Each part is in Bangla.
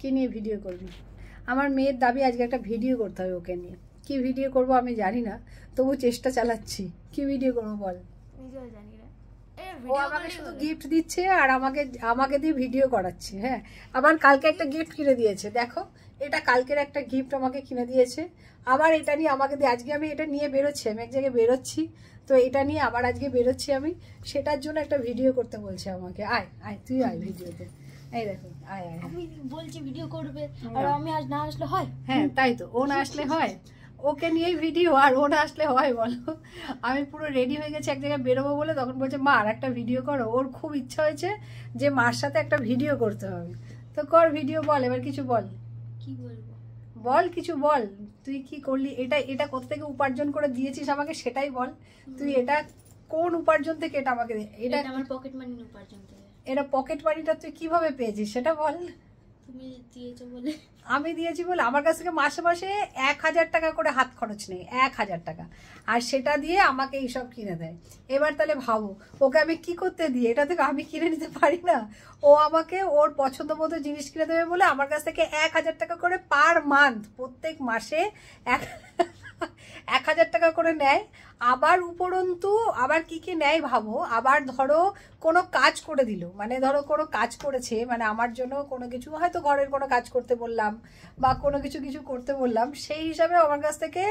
কি নিয়ে ভিডিও করবি? আমার মেয়ের দাবি আজকে একটা ভিডিও করতে হবে ওকে নিয়ে। কি ভিডিও করব আমি জানি না, তবু চেষ্টা চালাচ্ছি। কি ভিডিও করবো বল? নিজেও জানি না। ও আমাকে শুধু গিফট দিচ্ছে আর আমাকে দিয়ে ভিডিও করাচ্ছে। হ্যাঁ, আবার কালকে একটা গিফট কিনে দিয়েছে, দেখো এটা কালকের একটা গিফট আমাকে কিনে দিয়েছে। আবার এটা নিয়ে আমাকে দিয়ে, আজকে আমি এটা নিয়ে বেরোচ্ছি, আমি এক জায়গায় বেরোচ্ছি, তো এটা নিয়ে আবার আজকে বেরোচ্ছি আমি, সেটার জন্য একটা ভিডিও করতে বলছে আমাকে। আয় আয় তুই আয় ভিডিওতে, এই দেখো আয় আয়। আমি বলছি ভিডিও করবে আর আমি আজ না আসলে হয়? হ্যাঁ তাই তো, ও না আসলে হয়? ওকে নিয়েই ভিডিও আর ও না আসলে হয় বলো? আমি পুরো রেডি হয়ে গেছি এক জায়গায় বেরোবো বলে, তখন বলছে মা আর একটা ভিডিও করো। ওর খুব ইচ্ছা হয়েছে যে মার সাথে একটা ভিডিও করতে হবে। তো কর ভিডিও, বল এবার কিছু বল। কি বলবো? বল কিছু বল, তুই কি করলি, এটা কোথা থেকে উপার্জন করে দিয়েছিস আমাকে সেটাই বল। তুই এটা কোন উপার্জন থেকে এটা আমাকে, এটা আমার পকেট মানি উপার্জন থেকে। এটা পকেট মানিটা তুই কিভাবে পেয়েছিস সেটা বল। তুমি দিয়েছো বলে। আমি দিয়েছি বলে? আমার কাছ থেকে মাসে মাসে 1000 টাকা করে হাত খরচ নেই, 1000 টাকা, আর সেটা দিয়ে আমাকে এইসব কিনে দেয়। এবার তাহলে ভাবো ওকে আমি কি করতে দিই, এটা থেকে আমি কিনে নিতে পারি না? ও আমাকে ওর পছন্দ মতো জিনিস কিনে দেবে বলে আমার কাছ থেকে 1000 টাকা করে পার মান্থ, প্রত্যেক মাসে 1000 টাকা করে নেয়। আবার উপরন্তু আবার কি কি নেয় ভাবো, আবার ধরো কোনো কাজ করে দিল, মানে ধরো কোনো কাজ করেছে, মানে আমার জন্য কোনো কিছু, হয়তো ঘরের কোনো কাজ করতে বললাম বা কোনো কিছু করতে বললাম, সেই হিসাবে আমার কাছ থেকে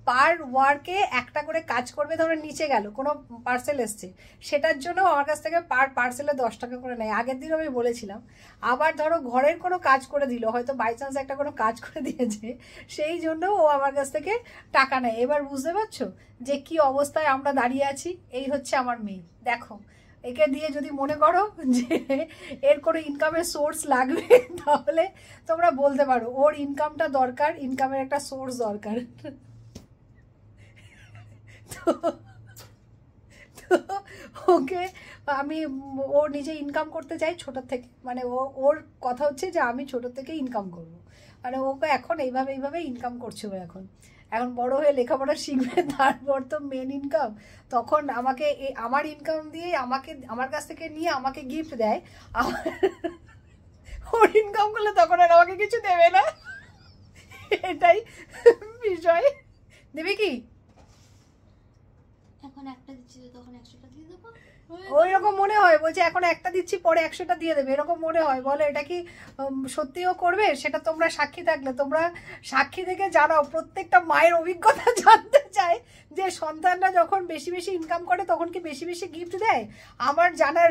পার ওয়ার্কে একটা করে কাজ করবে। ধরো নিচে গেল কোনো পার্সেল এসছে, সেটার জন্য আমার কাছ থেকে পার পার্সেলে 10 টাকা করে নেয়। আগের দিন আমি বলেছিলাম। আবার ধরো ঘরের কোনো কাজ করে দিল, হয়তো বাই চান্স একটা কোনো কাজ করে দিয়েছে, সেই জন্য ও আমার কাছ থেকে টাকা নেয়। এবার বুঝতে পারছো যে কি অবস্থায় আমরা দাঁড়িয়ে আছি? এই হচ্ছে আমার মেয়ে, দেখো। একে দিয়ে যদি মনে করো যে এর কোনো ইনকামের সোর্স লাগবে, তাহলে তোমরা বলতে পারো ওর ইনকামটা দরকার, ইনকামের একটা সোর্স দরকার। তো ওকে আমি, ও নিজে ইনকাম করতে চাই ছোটোর থেকে, মানে ওর কথা হচ্ছে যে আমি ছোটোর থেকে ইনকাম করব, মানে ওকে এখন এইভাবে ইনকাম করছে। ও এখন বড় হয়ে লেখাপড়া শিখবে, তারপর তো মেন ইনকাম, তখন আমাকে আমার ইনকাম দিয়ে আমার কাছ থেকে নিয়ে আমাকে গিফট দেয়। ওর ইনকাম করলে তখন আর আমাকে কিছু দেবে না, এটাই বিষয়। দেবে কি? এখন একটা দিচ্ছি তখন 100টা দিয়ে দেবো, ওই রকম মনে হয়, বলছে এখন একটা দিচ্ছি পরে 100টা দিয়ে দেবে, এরকম মনে হয়। বলো এটা কি সত্যিও করবে? সেটা তোমরা সাক্ষী থাকলে, তোমরা সাক্ষী থেকে জানাও। প্রত্যেকটা মায়ের অভিজ্ঞতা জানতে চায় যে সন্তানরা যখন বেশি বেশি ইনকাম করে তখন কি বেশি বেশি গিফট দেয়। আমার জানার,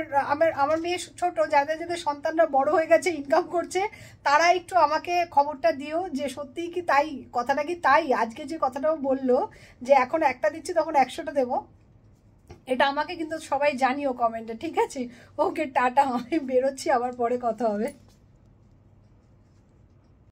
আমার মেয়ে ছোট, যাদের সন্তানরা বড় হয়ে গেছে, ইনকাম করছে, তারা একটু আমাকে খবরটা দিও যে সত্যিই কি তাই, কথাটা কি তাই। আজকে যে কথাটাও বললো যে এখন একটা দিচ্ছি তখন 100টা দেবো, এটা আমাকে কিন্তু সবাই জানিও কমেন্টে, ঠিক আছে? ওকে টাটা, আমি বেরোচ্ছি, আবার পরে কথা হবে।